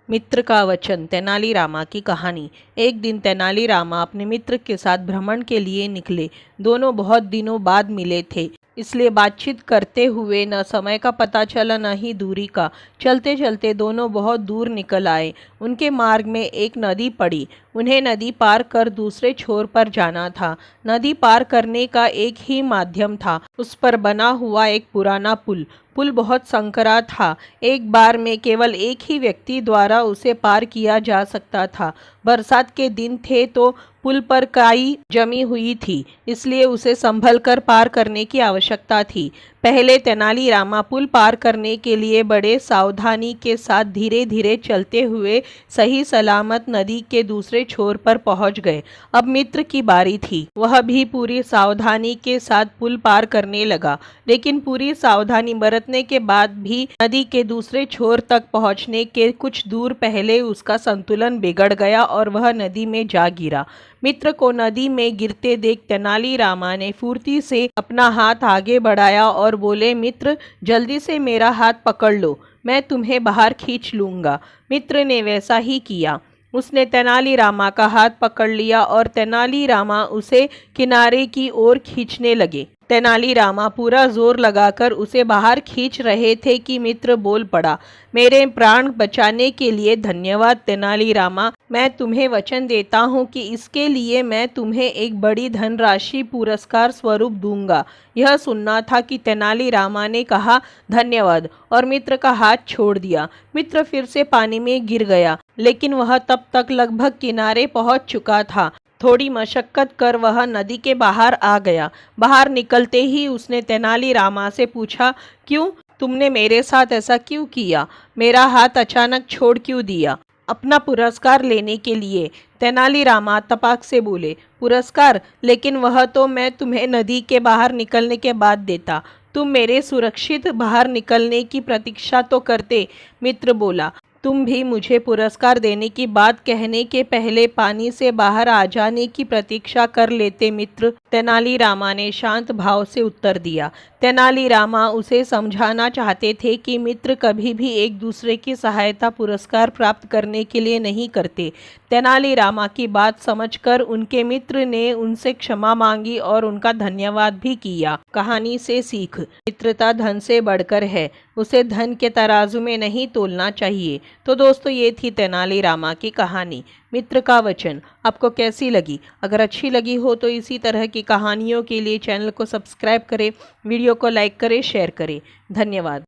मित्र का वचन। तेनालीरामा की कहानी। एक दिन तेनालीरामा अपने मित्र के साथ भ्रमण के लिए निकले। दोनों बहुत दिनों बाद मिले थे, इसलिए बातचीत करते हुए न समय का पता चला न ही दूरी का। चलते चलते दोनों बहुत दूर निकल आए। उनके मार्ग में एक नदी पड़ी। उन्हें नदी पार कर दूसरे छोर पर जाना था। नदी पार करने का एक ही माध्यम था, उस पर बना हुआ एक पुराना पुल। पुल बहुत संकरा था। एक बार में केवल एक ही व्यक्ति द्वारा उसे पार किया जा सकता था। बरसात के दिन थे तो पुल पर काई जमी हुई थी, इसलिए उसे संभल कर पार करने की आवश्यकता थी। पहले तेनालीरामा पुल पार करने के लिए बड़े सावधानी के साथ धीरे धीरे चलते हुए सही सलामत नदी के दूसरे छोर पर पहुंच गए। अब मित्र की बारी थी। वह भी पूरी सावधानी के साथ पुल पार करने लगा, लेकिन पूरी सावधानी बरतने के बाद भी नदी के दूसरे छोर तक पहुंचने के कुछ दूर पहले उसका संतुलन बिगड़ गया और वह नदी में जा गिरा। मित्र को नदी में गिरते देख तेनालीरामा ने फुर्ती से अपना हाथ आगे बढ़ाया और बोले, मित्र जल्दी से मेरा हाथ पकड़ लो, मैं तुम्हें बाहर खींच लूँगा। मित्र ने वैसा ही किया। उसने तेनालीरामा का हाथ पकड़ लिया और तेनालीरामा उसे किनारे की ओर खींचने लगे। तेनालीरामा पूरा जोर लगाकर उसे बाहर खींच रहे थे कि मित्र बोल पड़ा, मेरे प्राण बचाने के लिए धन्यवाद तेनालीरामा। मैं तुम्हें वचन देता हूँ कि इसके लिए मैं तुम्हें एक बड़ी धनराशि पुरस्कार स्वरूप दूंगा। यह सुनना था कि तेनालीरामा ने कहा धन्यवाद और मित्र का हाथ छोड़ दिया। मित्र फिर से पानी में गिर गया, लेकिन वह तब तक लगभग किनारे पहुंच चुका था। थोड़ी मशक्कत कर वह नदी के बाहर आ गया। बाहर निकलते ही उसने तेनालीरामा से पूछा, क्यों तुमने मेरे साथ ऐसा क्यों किया? मेरा हाथ अचानक छोड़ क्यों दिया? अपना पुरस्कार लेने के लिए, तेनालीरामा तपाक से बोले। पुरस्कार? लेकिन वह तो मैं तुम्हें नदी के बाहर निकलने के बाद देता। तुम मेरे सुरक्षित बाहर निकलने की प्रतीक्षा तो करते। मित्र बोला, तुम भी मुझे पुरस्कार देने की बात कहने के पहले पानी से बाहर आ जाने की प्रतीक्षा कर लेते मित्र। तेनालीरामा ने शांत भाव से उत्तर दिया। तेनालीरामा उसे समझाना चाहते थे कि मित्र कभी भी एक दूसरे की सहायता पुरस्कार प्राप्त करने के लिए नहीं करते। तेनालीरामा की बात समझकर उनके मित्र ने उनसे क्षमा मांगी और उनका धन्यवाद भी किया। कहानी से सीख। मित्रता धन से बढ़कर है, उसे धन के तराजू में नहीं तोलना चाहिए। तो दोस्तों, ये थी तेनालीरामा की कहानी, मित्र का वचन। आपको कैसी लगी? अगर अच्छी लगी हो तो इसी तरह की कहानियों के लिए चैनल को सब्सक्राइब करें, वीडियो को लाइक करें, शेयर करें। धन्यवाद।